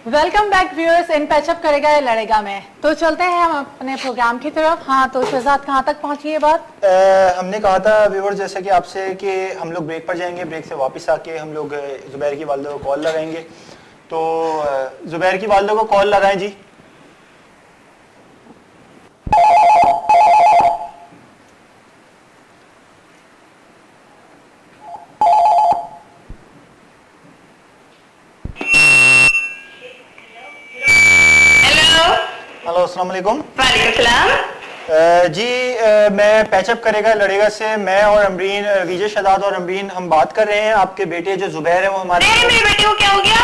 Welcome back viewers इन patch up करेगा या लड़ेगा में। तो चलते हैं हम अपने प्रोग्राम की तरफ। हाँ तो शहजाद कहाँ तक पहुंची ये बात? हमने कहा था व्यूअर्स जैसे कि आपसे कि हम लोग ब्रेक पर जाएंगे, ब्रेक से वापस आके हम लोग जुबैर की वालिदा को कॉल लगाएंगे। तो जुबैर की वालिदा को कॉल लगाएं जी। हेलो अस्सलाम वालेकुम। वालेकुम सलाम। जी मैं पैचअप करेगा लड़ेगा से मैं और अमरीन, विजय शहजाद और अमरीन हम बात कर रहे हैं। आपके बेटे जो जुबैर है वो हमारे मेरे बेटे को क्या हो गया?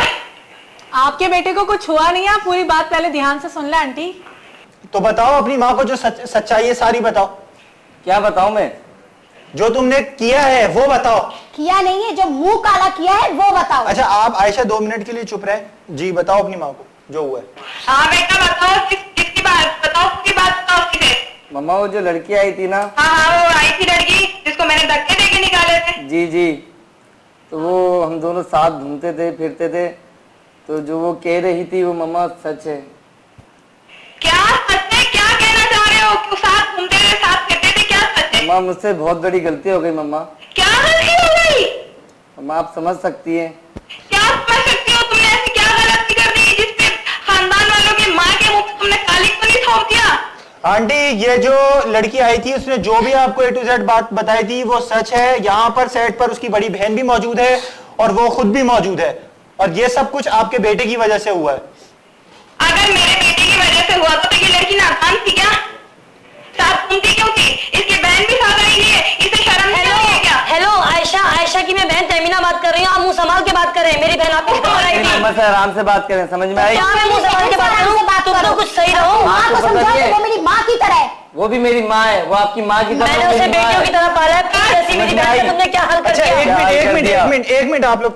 आपके बेटे को कुछ हुआ नहीं है, पूरी बात पहले ध्यान से सुन ले आंटी। तो बताओ अपनी माँ को जो सच्चाई है सारी बताओ। क्या बताऊं मैं? जो तुमने किया है वो बताओ। किया नहीं है, जो मुंह काला किया है वो बताओ। अच्छा आप आयशा 2 मिनट के लिए चुप रहे जी। बताओ अपनी माँ को जो हुआ है। हाँ बेटा बताओ, किसकी बात बताओ, उसकी बात बताओ सीधे। मम्मा वो जो लड़की आई थी ना। हाँ वो आई थी लड़की जिसको मैंने धक्के देके निकाले थे। जी जी, तो वो हम दोनों साथ घूमते थे फिरते थे, तो जो वो कह रही थी वो मम्मा सच है। क्या सच है? क्या कहना चाह रहे हो? क्यों साथ घूमते थे, साथ फिरते थे, क्या सच है? मम्मा मुझसे बहुत बड़ी गलती हो गई मम्मा। क्या गलती हो गई? मम्मा आप समझ सकती हैं। क्या समझ सकती हो? तुमने ऐसी क्या गलती कर दी जिसपे खानदान वालों की माँ के मुंह पे तुमने कालिक तो नहीं थोप दिया? आंटी ये जो लड़की आई थी उसने जो भी आपको A to Z बात बताई थी वो सच है। यहाँ पर सेट पर उसकी बड़ी बहन भी मौजूद है और वो खुद भी मौजूद है, और ये सब कुछ आपके बेटे की वजह से हुआ है। अगर मेरे बेटे की वजह से हुआ तो ये लड़की नाकाम थी क्या? साथ घूमती क्यों थी? इसकी बहन भी साथ आई है, इसे शर्म नहीं आई है क्या? हेलो आयशा की मैं बहन तमीना बात कर रही हूँ। आप मुंह संभाल के बात कर रहे हैं। मेरी बहन आपको कॉल आई थी। मम्मा से आराम से बात करें, समझ में आई? क्या मैं मुंह संभाल के बात करूँ? तुम तो कुछ सही रहो। माँ को समझाओ कि वो मेरी माँ की तरह है। वो भी मेरी माँ है, वो आपकी माँ की तरह। मैंने उसे बेटियों की तरह पाला है। जैसी मेरी बहन का तुमने क्या हाल कर अच्छा दिया? एक मिनट आप लोग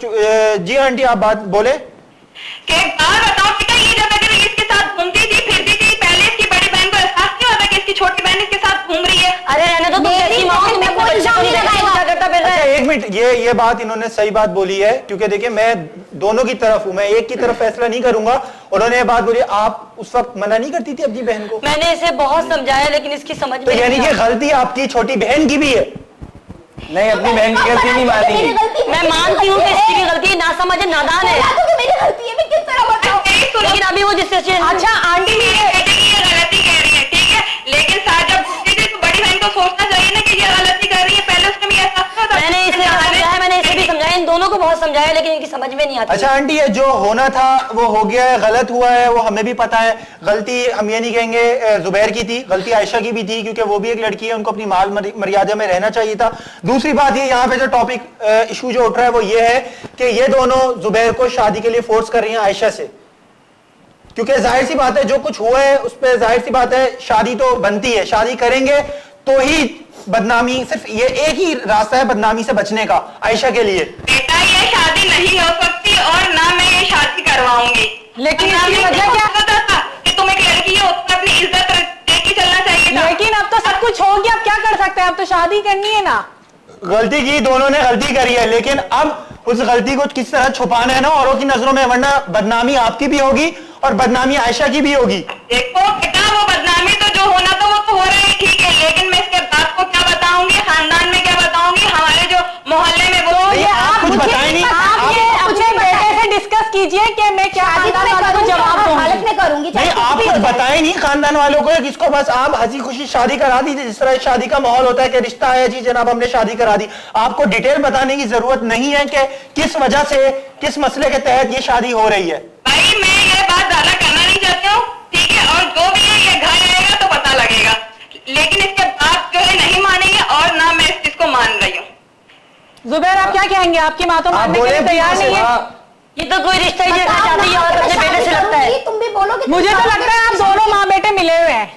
जी आंटी आप बात बोले। एक बार बताओ बेटा, ये जब अगर इसके साथ घूमती थी फिरती थी, पहले इसकी बड़ी बहन को एहसास नहीं होता कि इसकी छोटी बहन इसके साथ घूम रही है? अरे रहने दो, तुम कैसी माँ हो? तुमने अपने बच्चे को नहीं देखा क्या करता फिर रहा अच्छा है? एक मिनट, ये बात इन्होंने सही बात बोली है, क्योंकि देखिए मैं दोनों की तरफ हूं, मैं एक की तरफ फैसला नहीं करूंगा। उन्होंने ये बात बोली, आप उस वक्त मना नहीं करती थी अपनी बहन को? मैंने इसे बहुत समझाया लेकिन इसकी समझ तो में यानी कि गलती आपकी छोटी बहन की भी है? नहीं, अपनी बहन की गलती नहीं मानी। मैं मानती हूँ कि इसकी भी गलती है, ना समझ है, नादान है, मेरी गलती है, मैं किस तरह बताऊं? लेकिन अभी वो जिससे अच्छा आंटी मेरे बेटे की ये गलती कह रही है, ठीक है, लेकिन साथ जब घूमती थी तो बड़ी बहन को सोचना चाहिए ना कि ये गलती कर रही है। पहले उसने भी एहसास नहीं होता। मैंने इसे समझाया, मैंने इसे भी समझाया, इन दोनों को बहुत समझाया लेकिन इनकी समझ में नहीं आती। अच्छा आंटी ये जो होना था वो हो गया है, गलत हुआ है, वो हमें भी पता है। गलती हम ये नहीं कहेंगे जुबैर की थी, गलती आयशा की भी थी, क्योंकि वो भी एक लड़की है, उनको अपनी माल मर्यादा में रहना चाहिए था। दूसरी बात ये यहाँ पे जो टॉपिक इशू जो उठ रहा है वो ये है कि ये दोनों जुबैर को शादी के लिए फोर्स कर रही हैं आयशा से, क्योंकि जाहिर सी बात है जो कुछ हुआ है उस पर जाहिर सी बात है शादी तो बनती है, शादी करेंगे तो ही बदनामी, सिर्फ ये एक ही रास्ता है बदनामी से बचने का आयशा के लिए। बेटा ये शादी नहीं हो सकती और ना मैं ये शादी करवाऊंगी। लेकिन ना इसकी मैं वजह क्या? पता था कि तुम एक लड़की हो, उसको अपनी इज्जत देके चलना चाहिए था। लेकिन अब तो सब कुछ हो गया, अब क्या कर सकते हैं? अब तो शादी करनी है ना। गलती की, दोनों ने गलती करी है, लेकिन अब उस गलती को किस तरह छुपाना है ना औरों की नजरों में, वरना बदनामी आपकी भी होगी और बदनामी आयशा की भी होगी। देखो बेटा वो बदनामी तो जो होना था वो तो हो रहा है, ठीक है, लेकिन मैं इसके बाप को क्या बताऊंगी, खानदान में क्या बताऊंगी, हमारे जो मोहल्ले में वो ये आप कुछ बताएं नहीं। आप ये अपने बेटे से डिस्कस कीजिए कि मैं क्या खानदान वालों को जवाब हालत दूंगी। में करूंगी। नहीं आप कुछ बताएं नहीं खानदान वालों को, किसको बस आप हंसी खुशी शादी करा दी, जिस तरह शादी का माहौल होता है कि रिश्ता है जी जनाब हमने शादी करा दी। आपको डिटेल बताने की जरूरत नहीं है कि किस वजह से, किस मसले के तहत ये शादी हो रही है। भाई मैं ये बात ज्यादा करना नहीं चाहती हूँ, ठीक है, और जो भी है ये घर आएगा तो पता लगेगा, लेकिन इसके बाप जो है नहीं मानेंगे और ना मैं इस चीज को मान रही हूँ। जुबैर आप क्या कहेंगे? आपकी माँ तो मानने के लिए तैयार नहीं है। ये तो कोई रिश्ता ही देखना चाहती है और अपने बेटे से लगता है। तुम भी बोलोगे। मुझे तो लगता है आप दोनों माँ बेटे मिले हुए हैं।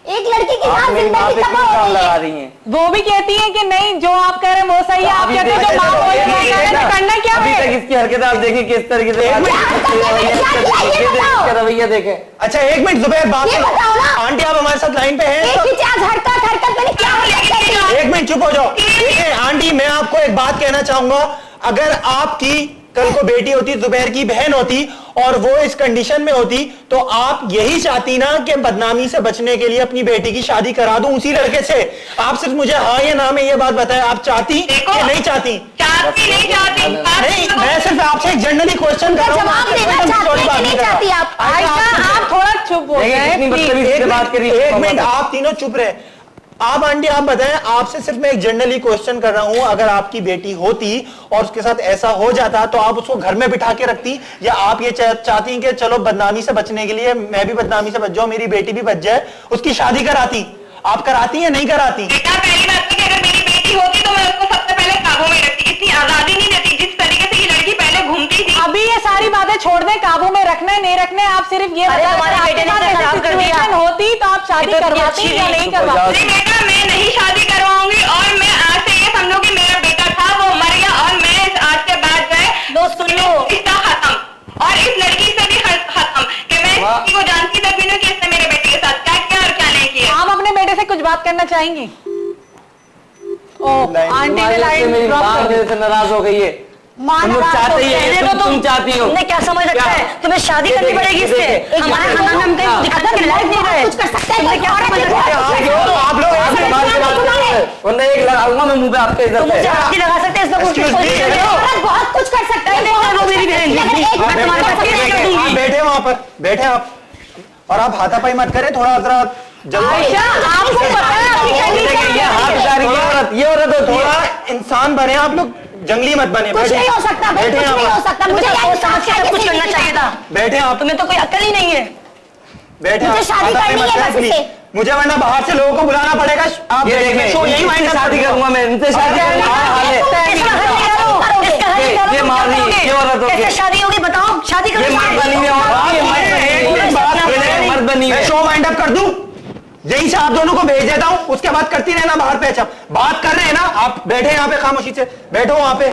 एक लड़की की आप मेरी माँ पे क्यों काम लगा रही हैं? वो भी कहती है कि नहीं जो आप कह रहे हैं वो सही है, आप कहते हैं जो माँ बोल रही है करना क्या अभी है? तक इसकी हरकत आप देखिए किस तरीके से रवैया देखे। अच्छा एक मिनट जुबैर बात ये बताओ ना। आंटी आप हमारे साथ लाइन पे हैं हरकत मैंने क्या? एक मिनट चुप हो जाओ। देखिए आंटी मैं आपको एक बात कहना चाहूंगा, अगर आपकी कल को बेटी होती, जुबैर की बहन होती और वो इस कंडीशन में होती, तो आप यही चाहती ना कि बदनामी से बचने के लिए अपनी बेटी की शादी करा दूं उसी लड़के से? आप सिर्फ मुझे हाँ या ना में ये बात बताएं, आप चाहती कि नहीं चाहती? चाहती नहीं चाहती नहीं, मैं सिर्फ आपसे एक जनरली क्वेश्चन कर रहा जवाब देना चाहती है कि नहीं चाहती आप? आयशा आप थोड़ा चुप हो देखिए, कितनी गए बदतमीजी से बात करी। एक मिनट, आप तीनों चुप रहे। आप आंटी आप बताएं, आपसे सिर्फ मैं एक जनरली क्वेश्चन कर रहा हूं, अगर आपकी बेटी होती और उसके साथ ऐसा हो जाता तो आप उसको घर में बिठा के रखती, या आप ये चाहती कि चलो बदनामी से बचने के लिए मैं भी बदनामी से बच जाऊं, मेरी बेटी भी बच जाए, उसकी शादी कराती? आप कराती या नहीं कराती? बेटा पहली बात तो कि अगर मेरी बेटी होती तो मैं उसको सबसे पहले काबू में रखती, इतनी आजादी नहीं देती जिस तरीके से ये लड़की पहले घूमती थी। अभी ये सारी बातें छोड़ दें, काबू में रखना है नहीं रखना है, आप सिर्फ ये अरे बताएं, हमारे आपके बेटे ने साथ इतना ऐसी खराब कर दिया। सिचुएशन होती तो आप शादी ये तो इतनी करवाती अच्छी या नहीं, नहीं तो करवाती? अरे बेटा मैं नहीं शादी करवाऊंगी, और मैं आज से ये समझो कि मेरा बेटा था वो मर गया, और मैं आज के बाद जो है दोस्त सुन लो, रिश्ता खत्म, और इस लड़की से भी खत्म कि मैं किसी को जानती तक भी नहीं कि इसने मेरे बेटे के साथ क्या किया और क्या नहीं किया। आप अपने बेटे से कुछ बात करना चाहेंगी? ओ आंटी ने तुम्हारी वजह से लाइन मेरी ड्रॉप माँ कर दी। मेरे से नाराज हो गई है। माँ तुम लोग नाराज चाहते हो ही गए। है, तुम चाहती हो। तुमने क्या समझ रखा है? तुम्हें शादी करनी पड़ेगी इससे। हमारे खानदान में हम कहीं दिखाने के लायक नहीं रहे। कुछ कर सकते हैं, तुमने क्या कोई समझ औरत रखा है? है, आप लोग ऐसे बात के बात करते हैं, वरना एक लगाऊंगा मैं मुंह पे आपके इधर तुम से। मुझे हाथ नहीं लगा सकते, इसमें कुछ Excuse me, कोशिश करो। औरत बहुत कुछ कर सकता है। देखो, वो मेरी बहन है। अगर एक मैं तुम्हारे बात बच्चे नहीं कर दूंगी। आप बैठे वहां पर, बैठे आप, और आप हाथापाई मत करें, थोड़ा जरा जल्दी। आयशा आपको पता है आपकी देखिए, ये हाथ उठा रही है, ये औरत होती है। थोड़ा इंसान बने आप लोग, जंगली मत बने। कुछ नहीं हो सकता भाई, बैठे कुछ आप, नहीं हो सकता। मुझे तुम्हें तो सोच समझ के सब कुछ करना चाहिए था। बैठे आप, तुम्हें तो कोई अक्ल ही नहीं है। बैठे मुझे आप, शादी हाथापाई करनी मत है करें, बस प्लीज। इससे। मुझे वरना बाहर से लोगों को बुलाना पड़ेगा। आप ये देखें, शो यही इनसे माइंड शादी करूंगा मैं, इनसे शादी करूंगा। हाल है। इसका हल निकालो, इसका हल निकालो, ये तुम मार क्या रही है, करोगे? ये औरत होगी। कैसे शादी होगी बताओ? शादी ये करो। मर्द बनी हुई औरत, ये मर्द बनी हुई है। मर्द बनी हुई मैं है। शो वाइंड अप कर दूं, यहीं से आप दोनों को भेज देता हूं, उसके बाद करती रहना बाहर पे। अच्छा बात कर रहे हैं ना, आप बैठे यहाँ पे खामोशी से, बैठो वहां पे।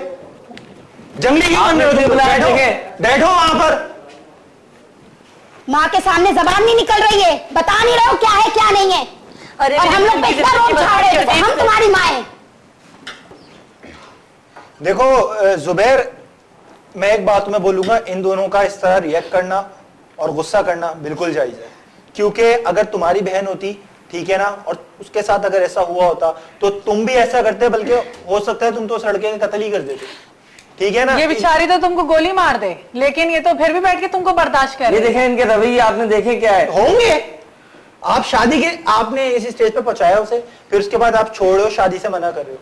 जंगली क्यों बन रहे हो तुम? बुलाया बैठो, देखे। बैठो वहां पर। माँ के सामने जबान नहीं निकल रही है, बता नहीं रहे हो क्या है क्या नहीं है। अरे और हम लोग पे इतना रोब झाड़ रहे हैं, हम तुम्हारी माँ है। देखो जुबैर, मैं एक बात तुम्हें बोलूंगा, इन दोनों का इस तरह रिएक्ट करना और गुस्सा करना बिल्कुल जायज है, क्योंकि अगर तुम्हारी बहन होती, ठीक है ना, और उसके साथ अगर ऐसा हुआ होता तो तुम भी ऐसा करते, बल्कि हो सकता है तुम तो उस लड़के का कत्ल ही कर देते, ठीक है ना। ये बेचारी तो तुमको गोली मार दे, लेकिन ये तो फिर भी बैठ के तुमको बर्दाश्त कर ये रही है। देखें इनके रवैये, आपने देखे क्या है? होंगे, आप शादी के, आपने इस स्टेज पे पहुंचाया उसे, फिर उसके बाद आप छोड़ रहे हो, शादी से मना कर रहे हो।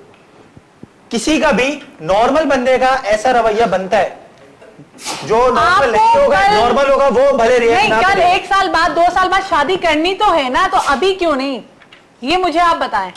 किसी का भी नॉर्मल बंदे का ऐसा रवैया बनता है, जो नॉर्मल नहीं होगा, नॉर्मल होगा वो भले रिएक्ट नहीं, ना कल करे। 1 साल बाद 2 साल बाद शादी करनी तो है ना, तो अभी क्यों नहीं? ये मुझे आप बताएं।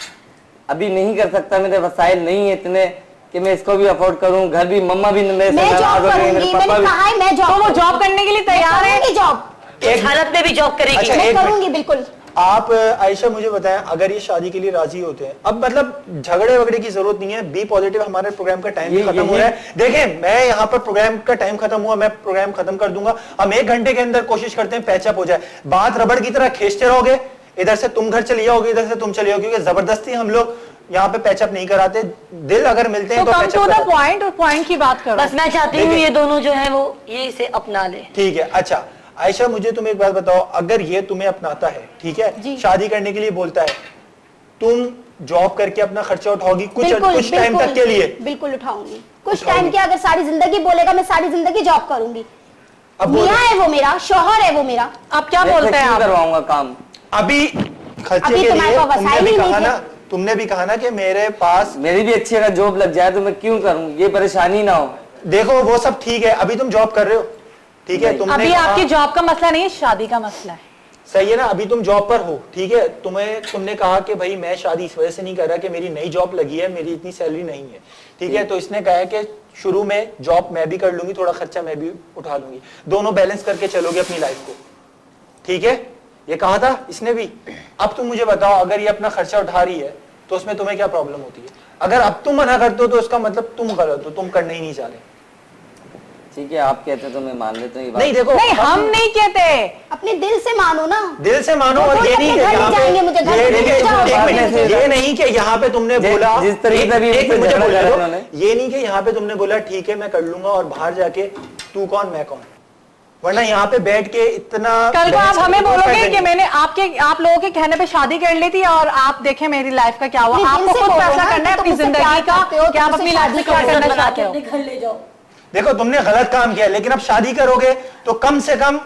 अभी नहीं कर सकता, मेरे वसाइल नहीं है इतने कि मैं इसको भी अफोर्ड करूं, घर भी, मम्मा भी मेरे से मैं नाराज जॉब हो गई, मेरे करूंगी, पापा मैंने भी। कहा है मैं तो जॉब वो जॉब करने के लिए तैयार है। करूंगी, जॉब इस हालत में भी जॉब करेगी। अच्छा, मैं एक मिनट। करूंगी बिल्कुल। आप आयशा मुझे बताएं, अगर ये शादी के लिए राजी होते हैं, अब मतलब झगड़े वगड़े की जरूरत नहीं है, बी पॉजिटिव, हमारे प्रोग्राम का टाइम भी ये- खत्म हो रहा है। देखें, मैं यहाँ पर प्रोग्राम का टाइम खत्म हुआ, मैं प्रोग्राम खत्म कर दूंगा, हम 1 घंटे के अंदर कोशिश करते हैं पैचअप हो जाए। बात रबड़ की तरह खींचते रहोगे, इधर से तुम घर चली जाओगे, इधर से तुम चले जाओगे, क्योंकि जबरदस्ती हम लोग यहाँ पे पैचअप नहीं कराते। दिल अगर मिलते हैं तो तो कम पैचअप टू द कराते हैं। पॉइंट, और पॉइंट की बात करो। बस मैं चाहती हूँ ये दोनों जो है वो ये इसे अपना ले। ठीक है। अच्छा आयशा, मुझे तुम एक बात बताओ, अगर ये तुम्हें अपनाता है, ठीक है, शादी करने के लिए बोलता है, तुम जॉब करके अपना खर्चा उठाओगी कुछ टाइम तक के लिए? बिल्कुल उठाऊंगी, कुछ टाइम के। अगर सारी जिंदगी बोलेगा मैं सारी जिंदगी जॉब करूंगी। अब मियाँ है वो मेरा, शौहर है वो मेरा। आप क्या मैं बोलते हैं? क्यों आप करवाऊंगा काम? अभी खर्चे अभी के तुम्हारे लिए पास वसाइल ही नहीं थे। तुमने भी कहा ना कि मेरे पास, मेरी भी अच्छी अगर जॉब लग जाए तो मैं क्यों करूं, ये परेशानी ना हो। देखो वो सब ठीक है, अभी तुम जॉब कर रहे हो, ठीक है, तुमने अभी कहा- आपकी जॉब का मसला नहीं है, शादी का मसला है। सही है ना, अभी तुम जॉब पर हो, ठीक है, तुमने कहा कि भाई मैं शादी इस वजह से नहीं कर रहा कि मेरी नई जॉब लगी है, मेरी इतनी सैलरी नहीं है, ठीक है, तो इसने कहा है कि शुरू में जॉब मैं भी कर लूंगी, थोड़ा खर्चा मैं भी उठा लूंगी, दोनों बैलेंस करके चलोगे अपनी लाइफ को, ठीक है, ये कहा था इसने भी। अब तुम मुझे बताओ, अगर ये अपना खर्चा उठा रही है तो उसमें तुम्हें क्या प्रॉब्लम होती है? अगर अब तुम मना करते हो तो इसका मतलब तुम गलत हो, तुम करना ही नहीं चाह रहे। ठीक है, आप कहते तो मैं मान लेता हूँ ये बात। नहीं देखो, नहीं हम नहीं कहते, अपने दिल से मानो ना। दिल से मानो। तो और कोई ये नहीं अपने कि घर यहाँ जाएंगे, मुझे पे घर ये पे नहीं कि- जाओ, एक मिनट, जाओ। ये नहीं कि यहाँ पे तुमने बोला जिस तरीके से अभी एक मिनट, मुझे झगड़ा बोलने करा दो। उन्होंने। ये नहीं कि यहाँ पे तुमने बोला ठीक है मैं कर लूंगा और बाहर जाके तू कौन मैं कौन, वरना यहाँ पे बैठ के इतना कल को आप बहस हमें करने का कोई बोलोगे फायदा कि नहीं। मैंने आप लोगों के कहने पे शादी कर ली थी और आप देखें मेरी लाइफ का क्या हुआ। नहीं, आपको दिल से खुद बोलो फैसला ना, करना है तुम अपनी मुझसे जिंदगी प्यार का करते हो, कि आप तुम अपनी मुझसे लाइफ में क्या शादी करना करना चाहते हो। अपने घर ले जाओ। देखो तुमने गलत काम किया, लेकिन अब शादी करोगे तो कम से कम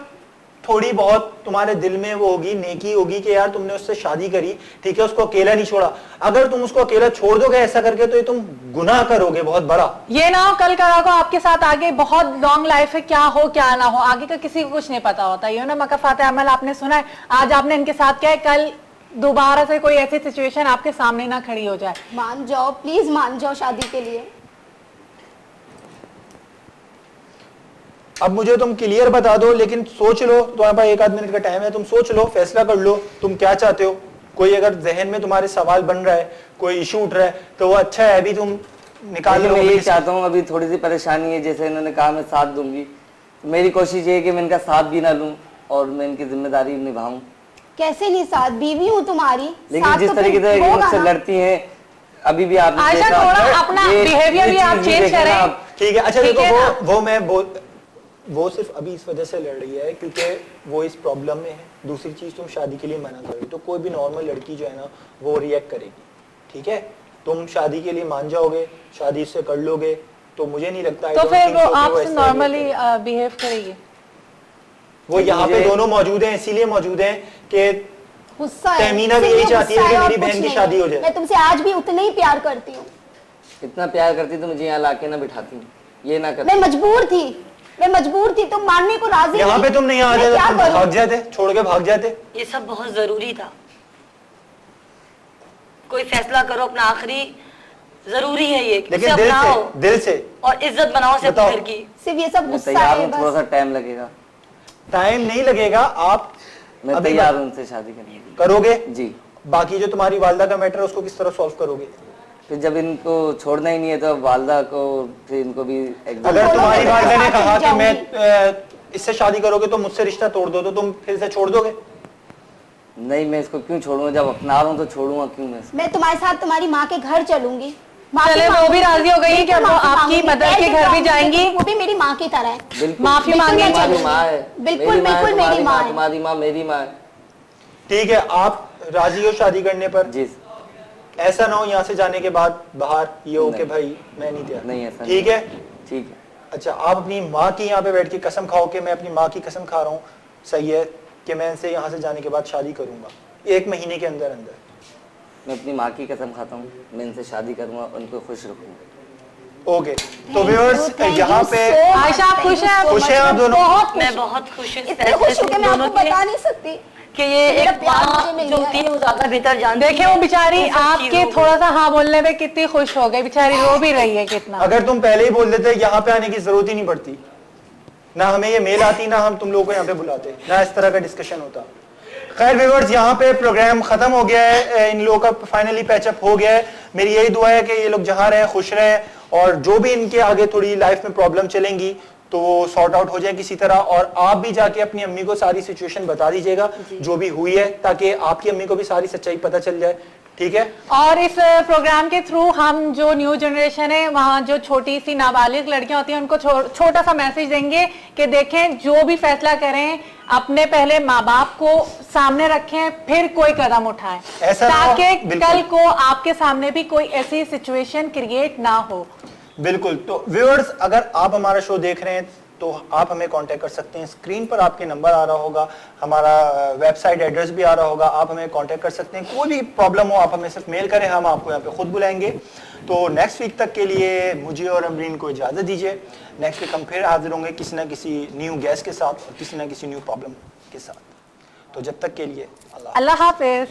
थोड़ी बहुत तुम्हारे दिल में वो होगी, नेकी होगी कि यार तुमने उससे शादी करी, ठीक है, उसको अकेला नहीं छोड़ा। अगर तुम उसको अकेला छोड़ दोगे ऐसा करके तो ये तुम गुनाह करोगे बहुत बड़ा। ये ना हो कल करा को आपके साथ आगे बहुत लॉन्ग लाइफ है, क्या हो क्या ना हो आगे का किसी को कुछ नहीं पता होता। ये ना मकफात अमल आपने सुना है, आज आपने इनके साथ क्या है, कल दोबारा से कोई ऐसी सिचुएशन आपके सामने ना खड़ी हो जाए। मान जाओ प्लीज, मान जाओ शादी के लिए। अब मुझे तुम क्लियर बता दो, लेकिन सोच लो, तुम्हारे पास 1 आध मिनट का टाइम है, तुम सोच लो, फैसला कर लो तुम क्या चाहते हो। कोई अगर जहन में तुम्हारे सवाल बन रहा है, कोई इशू उठ रहा है तो वो अच्छा है, अभी तुम निकाल लो। मैं ये चाहता हूँ, अभी थोड़ी सी परेशानी है, जैसे इन्होंने कहा मैं साथ दूंगी, मेरी कोशिश ये है कि मैं इनका साथ भी ना लूं और मैं इनकी जिम्मेदारी निभाऊं। कैसे नहीं, साथ बीवी हूँ तुम्हारी, लेकिन साथ जिस तो तरीके फिर से होगा मुझसे ना। लड़ती हैं, अभी भी आपने आयशा देखा, थोड़ा अपना ये behavior भी चीज़ आप change देखें ना करें। आप। ठीक है, अच्छा ठीक देखो है ना? वो सिर्फ अभी इस वजह से लड़ रही है क्योंकि वो इस प्रॉब्लम में है। दूसरी चीज तुम शादी के लिए मना कर रही हो, तो कोई भी नॉर्मल लड़की जो है ना वो रिएक्ट करेगी, ठीक है। तुम शादी के लिए मान जाओगे, शादी से कर लोगे, तो मुझे नहीं लगता तो फिर वो आपसे नॉर्मली बिहेव करेगी। वो यहाँ पे दोनों मौजूद हैं, इसीलिए मौजूद हैं कि गुस्सा है, तहमीना भी सिर्फ यही ये चाहती है गुस्सा कि और मेरी कुछ बहन की नहीं शादी है। हो जाए। मैं तुमसे आज भी उतना ही प्यार करती हूँ। इतना प्यार करती तो मुझे यहाँ लाके ना बिठाती, ये ना करती। मैं मजबूर थी, तुम मानने को राजी यहाँ नहीं। पे तुम नहीं आ मैं जाते, क्या तुम करूं? भाग जाते, छोड़ के भाग जाते। ये सब बहुत जरूरी था। कोई फैसला करो अपना, आखिरी जरूरी है ये कि लेकिन उसे अपनाओ दिल से और इज्जत बनाओ से अपने बताओ। घर की। सिर्फ ये सब मैं गुस्सा तैयार है हूँ, थोड़ा बस। सा टाइम लगेगा, टाइम नहीं लगेगा, आप मैं अभी तैयार हूँ उनसे शादी करने के करोगे। लिए। जी, बाकी जो तुम्हारी वालदा का मैटर है उसको किस तरह सॉल्व करोगे? फिर जब इनको छोड़ना ही नहीं है तो अब वालदा को, फिर इनको भी अगर बोलो तुम्हारी मैं वालदा ने साथ कहा कि जाऊंगी। मैं इससे शादी करोगे तो मुझसे रिश्ता तोड़ दो, तो तुम फिर से छोड़ दोगे? नहीं, मैं इसको क्यों छोड़ूंगा, जब अपना रहा हूँ तो छोड़ूंगा क्यों मैं इसको? मैं तुम्हारे साथ तुम्हारी माँ के घर चलूंगी। माफी चले, वो मांगूंगी। भी राजी हो गई कि बिल्कुल वो माफी आपकी मांगूंगी। मदर के घर भी जाएंगी। वो भी मेरी माँ की तरह है। बिल्कुल, माफी बिल्कुल मांगे मैं तुम्हारी चलूंगी। माँ है, बिल्कुल मेरी माँ है, बिल्कुल मेरी तुम्हारी माँ माँ, है। तुम्हारी माँ मेरी माँ है। ठीक है, आप राजी हो शादी करने पर? जी, ऐसा ना हो यहाँ से जाने के बाद बाहर ये हो कि नहीं। भाई मैं नहीं तैयार। नहीं ऐसा ठीक नहीं। है, ठीक है, अच्छा आप अपनी माँ की यहाँ पे बैठ के कसम खाओ कि मैं अपनी माँ की कसम खा रहा हूँ, सही है, कि मैं इनसे यहाँ से जाने के बाद शादी करूंगा 1 महीने के अंदर अंदर। मैं अपनी माँ की कसम खाता हूँ, मैं इनसे शादी करूंगा, उनको खुश रखूंगा। ओके, तो व्यूअर्स यहाँ पे आयशा आप खुश हैं? खुश हैं आप दोनों? बहुत मैं बहुत खुश हूँ इस इतने फैसले खुश हूँ से कि मैं दोनों आपको के लिए बता नहीं सकती कि ये मेरा एक प्यार माँ मुझे मिल जो गया होती है वो ज्यादा बेहतर जानती है। देखे वो बेचारी इन सब आपके चीजों को। थोड़ा सा हाँ बोलने पे कितनी खुश हो गई, बेचारी रो भी रही है कितना। अगर तुम पहले ही बोल देते यहाँ पे आने की जरूरत ही नहीं पड़ती, ना हमें ये मेल आती, ना हम तुम लोगों को यहाँ पे बुलाते, ना इस तरह का डिस्कशन होता। खैर व्यूअर्स, यहाँ पे प्रोग्राम खत्म हो गया है, इन लोगों का फाइनली पैचअप हो गया है। मेरी यही दुआ है कि ये लोग जहाँ रहे खुश रहे और जो भी इनके आगे थोड़ी लाइफ में प्रॉब्लम चलेंगी तो वो सॉर्ट आउट हो जाए किसी तरह। और आप भी जाके अपनी अम्मी को सारी सिचुएशन बता दीजिएगा जो भी हुई है, ताकि आपकी अम्मी को भी सारी सच्चाई पता चल जाए, ठीक है। और इस प्रोग्राम के थ्रू हम जो न्यू जनरेशन है, वहाँ जो छोटी सी नाबालिग लड़कियां होती हैं उनको छोटा सा मैसेज देंगे कि देखें जो भी फैसला करें अपने पहले माँ बाप को सामने रखें, फिर कोई कदम उठाएं, ऐसा ना हो, ताकि बिल्कुल। कल को आपके सामने भी कोई ऐसी सिचुएशन क्रिएट ना हो। बिल्कुल। तो व्यूअर्स, अगर आप हमारा शो देख रहे हैं तो आप हमें कांटेक्ट कर सकते हैं, स्क्रीन पर आपके नंबर आ रहा होगा, हमारा वेबसाइट एड्रेस भी आ रहा होगा, आप हमें कांटेक्ट कर सकते हैं। कोई भी प्रॉब्लम हो आप हमें सिर्फ मेल करें, हम आपको यहाँ पे खुद बुलाएंगे। तो नेक्स्ट वीक तक के लिए मुझे और अमरीन को इजाज़त दीजिए। नेक्स्ट वीक हम फिर हाजिर होंगे किसी ना किसी न्यू गेस्ट के साथ और किसी ना किसी न्यू प्रॉब्लम के साथ। तो जब तक के लिए अल्लाह हाफिज।